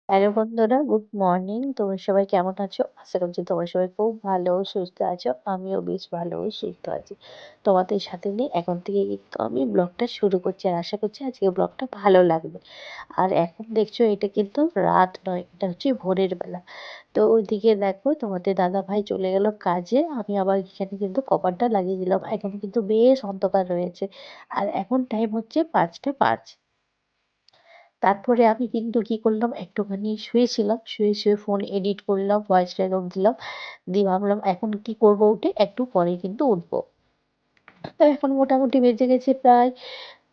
Hello বন্ধুরা, good morning. তোমরা সবাই কেমন আছো? আশা করছি তোমরা সবাই খুব ভালো সুস্থ আছো। আমিও বেশ ভালো সুস্থ আছি। তোমাদের সাথে নিয়ে এখন থেকে কিন্তু আমি ব্লগটা শুরু করছি, আর আশা করছি আজকে ব্লগটা ভালো লাগবে। আর এখন দেখছো এটা কিন্তু রাত নয়, এটা হচ্ছে ভোরের বেলা। তো ওইদিকে দেখো তোমাদের দাদা ভাই চলে গেল কাজে, আমি আবার এখানে কিন্তু কপারটা লাগিয়ে দিলাম। এখন কিন্তু বেশ অন্ধকার রয়েছে, আর এখন টাইম হচ্ছে 5টা 5। তারপরে আমি কিন্তু কি করলাম, একটুখানি শুয়েছিলাম, শুয়ে ফোন এডিট করলাম, ভয়েস রেকর্ড দিলাম। দিয়ে ভাবলাম এখন কি করব, উঠে একটু পরে কিন্তু উঠবো। তো এখন মোটামুটি বেজে গেছে প্রায়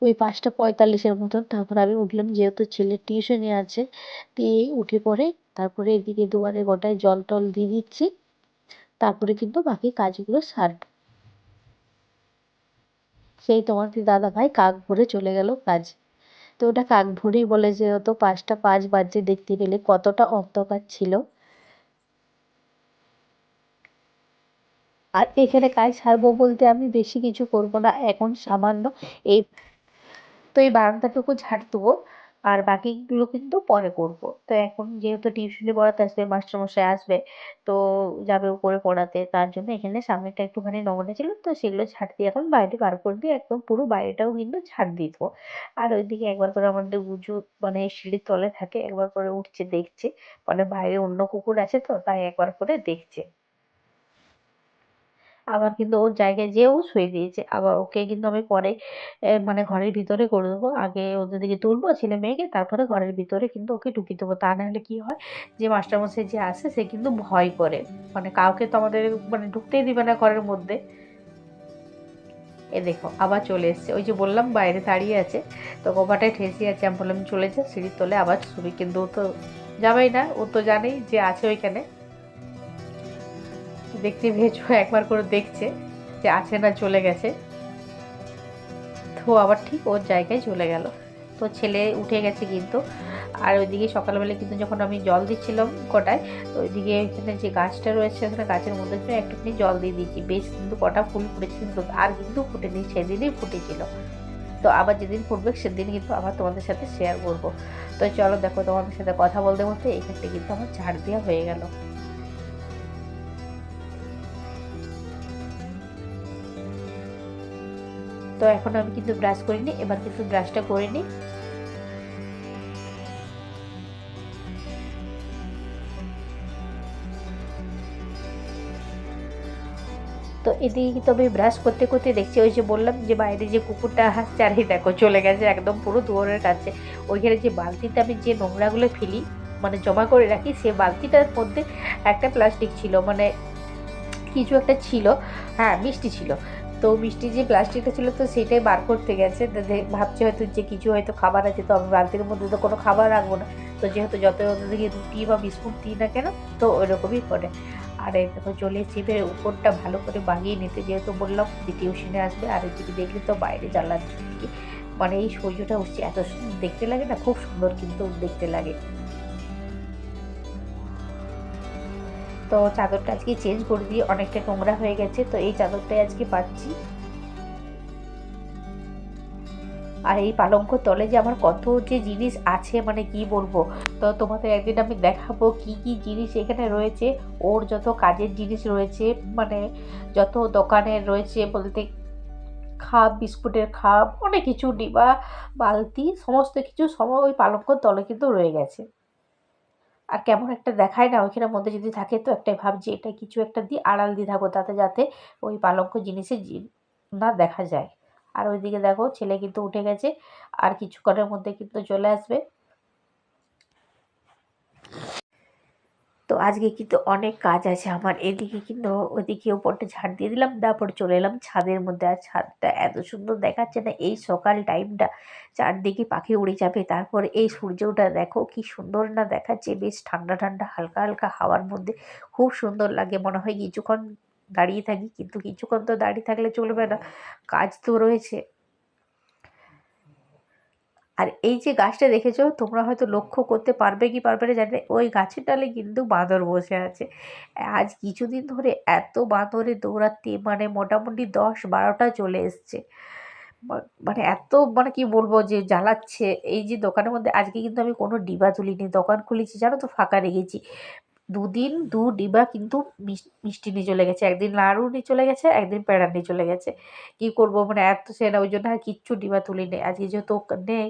ওই 5টা 45-এর মতন। তারপর আমি উঠলাম, যেহেতু ছেলের টিউশনে আছে। দিয়ে উঠে পড়ে তারপরে এদিকে দুয়ারে গোটায় জল টল দিয়ে দিচ্ছি। তারপরে কিন্তু বাকি কাজগুলো সারবো। সেই তোমাদের দাদা ভাই কাক ভরে চলে গেল কাজে। তো ওটা কাক ভোরেই বলে, যেহেতু 5টা 5 বাজে, দেখতে পেলে কতটা অন্ধকার ছিল। আর এখানে কাজ সারবো বলতে আমি বেশি কিছু করব না, এখন সামান্য এই বারান্দাটুকু ঝাড় দেবো। আর বাকিগুলো কিন্তু পরে করব। তো এখন যেহেতু টিউশনি পড়াতে আসবে, মাস্টারমশাই আসবে, তো যাবে উপরে পড়াতে, তার জন্য এখানে সামনেটা একটুখানি নোংরা ছিল, তো সেগুলো ঝাড় দিয়ে এখন বাইরে বার করে দিয়ে একদম পুরো বাইরেটাও কিন্তু ঝাড় দিয়ে দেবো। আর ওইদিকে একবার করে আমাদের উঁচু মানে সিঁড়ির তলে থাকে, একবার করে উঠছে দেখছে, মানে বাইরে অন্য কুকুর আছে, তো তাই একবার করে দেখছে। আবার কিন্তু ওর জায়গায় যেয়েও শুয়ে দিয়েছে। আবার ওকে কিন্তু আমি পরে মানে ঘরের ভিতরে করে দেবো। আগে ওদেরকে তুলবো ছেলে মেয়েকে, তারপরে ঘরের ভিতরে কিন্তু ওকে ঢুকিয়ে দেবো। তা নাহলে কি হয়, যে মাস্টারমশাই যে আসে সে কিন্তু ভয় করে। মানে কাউকে তো আমাদের মানে ঢুকতেই দিবে না ঘরের মধ্যে। এ দেখো আবার চলে এসছে, ওই যে বললাম বাইরে দাঁড়িয়ে আছে, তো কপাটায় ঠেসে আছে। আমি বললাম চলে যা, সিঁড়ির তলে আবার শুবি, কিন্তু ও তো যাবেই না, ও তো জানেই যে আছে ওইখানে। দেখতে পেয়েছো, একবার করে দেখছে যে আছে না চলে গেছে। তো আবার ঠিক ওর জায়গায় চলে গেল। তো ছেলে উঠে গেছে কিন্তু। আর ওইদিকে সকালবেলা কিন্তু যখন আমি জল দিচ্ছিলাম কটায়, তো ওইদিকে ওইখানে যে গাছটা রয়েছে, ওখানে গাছের মধ্যে কিন্তু একটুখানি জল দিয়ে দিয়েছি। বেশ কিন্তু কটা ফুল ফুটেছে, কিন্তু আর কিন্তু ফুটেনি, সেদিনই ফুটেছিল। তো আবার যেদিন ফুটবে সেদিন কিন্তু আবার তোমাদের সাথে শেয়ার করব। তো চলো দেখো, তোমাদের সাথে কথা বলতে বলতে এখানটা কিন্তু আমার ঝাড় দেওয়া হয়ে গেল। তো এখন আমি কিন্তু ব্রাশ করিনি, এবার কিন্তু ব্রাশটা করে নিই। তো এদিকে কিন্তু আমি ব্রাশ করতে করতে দেখছি, ওই যে বললাম যে বাইরে যে কুকুরটা হাসছে, আর এই দেখো চলে গেছে একদম পুরো দুয়ারের কাছে। ওইখানে যে বালতিতে আমি যে নোংরাগুলো ফেলি, মানে জমা করে রাখি, সে বালতিটার মধ্যে একটা প্লাস্টিক ছিল, মানে কিছু একটা ছিল, হ্যাঁ মিষ্টি ছিল। তো মিষ্টি যে প্লাস্টিকটা ছিল, তো সেটাই বার করতে গেছে। তো ভাবছে হয়তো যে কিছু হয়তো খাবার আছে, তো আমি বালতির মধ্যে তো কোনো খাবার রাখবো না। তো যেহেতু যত ওদেরকে রুটি বা বিস্কুট দিই না কেন, তো ওইরকমই করে। আর এই দেখো চলে এসেছি, এবার উপরটা ভালো করে বাগিয়ে নিতে, যেহেতু বললাম যে টিউশনে আসবে। আর এদিকে দেখলে তো বাইরে জানলার দিকে মানে এই সূর্যটা উঠছে, এত সুন্দর দেখতে লাগে না, খুব সুন্দর কিন্তু দেখতে লাগে। তো চাদরটা আজকে চেঞ্জ করে দিয়ে, অনেকটা নোংরা হয়ে গেছে, তো এই চাদরটাই আজকে পাচ্ছি। আর এই পালঙ্কর তলে যে আমার কত যে জিনিস আছে, মানে কি বলবো। তো তোমাদের একদিন আমি দেখাবো কি কি জিনিস এখানে রয়েছে। ওর যত কাজের জিনিস রয়েছে, মানে যত দোকানের রয়েছে বলতে, খাপ, বিস্কুটের খাপ, অনেক কিছু, ডিবা, বালতি, সমস্ত কিছু সময় ওই পালঙ্কর তলে কিন্তু রয়ে গেছে। আর কেমন একটা দেখায় না, ওইখানের মধ্যে যদি থাকে, তো একটাই ভাবছি এটা কিছু একটা দিয়ে আড়াল দিয়ে থাকবো, তাতে যাতে ওই পালঙ্ক জিনিসে না দেখা যায়। আর ওইদিকে দেখো ছেলে কিন্তু উঠে গেছে, আর কিছুক্ষণের মধ্যে কিন্তু চলে আসবে। তো আজকে কিন্তু অনেক কাজ আছে আমার, এদিকে কিন্তু ওইদিকে ওপরটা ঝাড় দিয়ে দিলাম, তারপর চলে এলাম ছাদের মধ্যে। আর ছাদটা এত সুন্দর দেখাচ্ছে না এই সকাল টাইমটা, চারদিকে পাখি উড়ে যাবে, তারপর এই সূর্যটা দেখো কি সুন্দর না দেখাচ্ছে, বেশ ঠান্ডা ঠান্ডা হালকা হালকা হাওয়ার মধ্যে খুব সুন্দর লাগে। মনে হয় কিছুক্ষণ দাঁড়িয়ে থাকি, কিন্তু কিছুক্ষণ তো দাঁড়িয়ে থাকলে চলবে না, কাজ তো রয়েছে। আর এই যে গাছটা দেখেছো, তোমরা হয়তো লক্ষ্য করতে পারবে কি পারবে না জানি না, ওই গাছের ডালে কিন্তু বাঁদর বসে আছে। আজ কিছুদিন ধরে এত বাঁদরে দৌড়াতে, মানে মোটামুটি 10-12টা চলে এসছে। মানে এত মানে কি বলবো যে জ্বালাচ্ছে। এই যে দোকানের মধ্যে আজকে কিন্তু আমি কোনো ডিবা তুলিনি, দোকান খুলেছি জানো তো, ফাঁকা রেখেছি। দুদিন ডিবা কিন্তু মিষ্টি নিয়ে চলে গেছে, একদিন নাড়ু নিয়ে চলে গেছে, একদিন প্যাড়া নিয়ে চলে গেছে। কি করব, মানে এত সেটা, ওই জন্য আর কিচ্ছু ডিবা তুলিনি আজকে, যেহেতু নেই।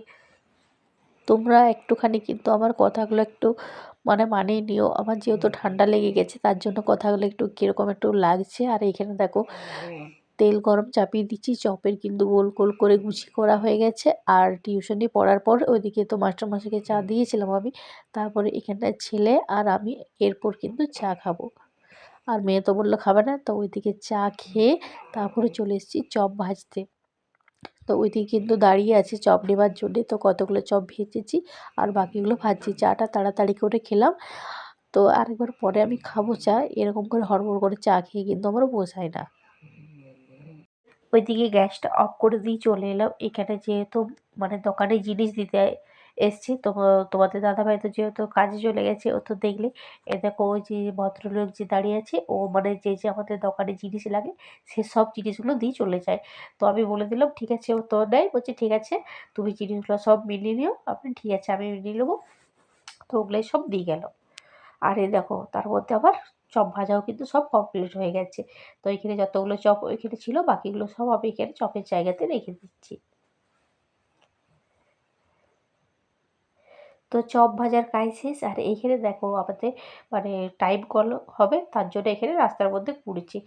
তোমরা একটুখানি কিন্তু আমার কথাগুলো একটু মানে মানিয়ে নিও। আমার যেহেতু ঠান্ডা লেগে গেছে তার জন্য কথাগুলো একটু কীরকম একটু লাগছে। আর এখানে দেখো তেল গরম চাপিয়ে দিচ্ছি, চপের কিন্তু গোল গোল করে গুছি করা হয়ে গেছে। আর টিউশনি পড়ার পর ওইদিকে তো মাস্টারমশাইকে চা দিয়েছিলাম আমি, তারপরে এখানটায় ছেলে আর আমি এরপর কিন্তু চা খাবো। আর মেয়ে তো বললো খাবে না, তো ওইদিকে চা খেয়ে তারপরে চলে এসেছি চপ ভাজতে। তো ওইদিকে কিন্তু দাঁড়িয়ে আছে চপ নেবার জন্যে, তো কতগুলো চপ ভেজেছি আর বাকিগুলো ভাজছি। চাটা তাড়াতাড়ি করে খেলাম, তো আরেকবার পরে আমি খাবো চা। এরকম করে হড়বড় করে চা খেয়ে কিন্তু আমার পোষায় না। ওইদিকে গ্যাসটা অফ করে দিয়ে চলে এলাম এখানে, যেহেতু মানে দোকানে জিনিস দিতে এসছি। তো তোমাদের দাদাভাই তো যেহেতু কাজে চলে গেছে, ও তো দেখলে এ দেখো ওই যে ভদ্রলোক যে দাঁড়িয়ে আছে, ও মানে যে আমাদের দোকানে জিনিস লাগে সে সব জিনিসগুলো দিয়ে চলে যায়। তো আমি বলে দিলাম ঠিক আছে, ও তো নেয়, বলছে ঠিক আছে তুমি জিনিসগুলো সব মিলিয়ে নিও। আপনি ঠিক আছে আমি মিলিয়ে নেবো। তো ওগুলোই সব দিয়ে গেল। আর এই দেখো তার মধ্যে আবার চপ ভাজাও কিন্তু সব কমপ্লিট হয়ে গেছে। তো এখানে যতগুলো চপ ওইখানে ছিল, বাকিগুলো সব আমি এখানে চপের জায়গাতে রেখে দিচ্ছি। তো চপ ভাজার কাজ শেষ। আর এইখানে দেখো আমাদের মানে টাইম কল হবে, তার জন্য এখানে রাস্তার মধ্যে ঘুরছি।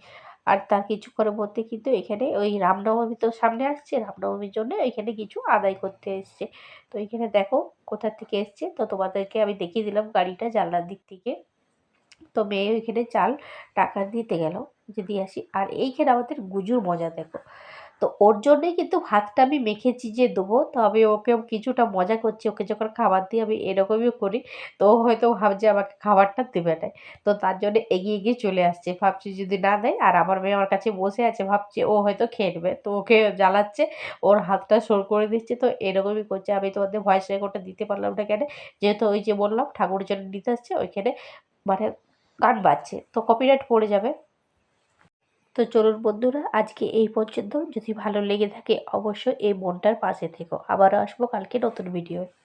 আর তার কিছুক্ষণের মধ্যে কিন্তু এখানে ওই রামনবমী তো সামনে আসছে, রামনবমীর জন্য এখানে কিছু আদায় করতে এসছে। তো এখানে দেখো কোথা থেকে এসছে, তো তোমাদেরকে আমি দেখিয়ে দিলাম গাড়িটা জানলার দিক থেকে। তো মেয়ে ওইখানে চাল টাকা দিতে গেল, যে দিয়ে আসি। আর এইখানে আমাদের গুজুর মজা দেখো। তো ওর জন্যই কিন্তু ভাতটা আমি মেখেছি যে দেবো, তো আমি ওকে কিছুটা মজা করছি, ওকে যখন খাবার দিই আমি এরকমই করি। তো ও হয়তো ভাবছে আমাকে খাবারটা দেবে না, তো তার জন্য এগিয়ে এগিয়ে চলে আসছে, ভাবছি যদি না দেয়। আর আমার মেয়ে আমার কাছে বসে আছে, ভাবছে ও হয়তো খেয়ে নেবে, তো ওকে জ্বালাচ্ছে, ওর হাতটা সর করে দিচ্ছে। তো এরকমই করছে। আমি তোমাদের ভয়েস রেকর্ডটা দিতে পারলাম না কেন, যেহেতু ওই যে বললাম ঠাকুরের জন্য নিতে আসছে, ওইখানে মানে গান বাজছে, তো কপিরাইট পড়ে যাবে। তো চলুন বন্ধুরা, আজকে এই পর্যন্ত। যদি ভালো লেগে থাকে অবশ্যই এই মনটার পাশে থেকো। আবারও আসবো কালকে নতুন ভিডিও।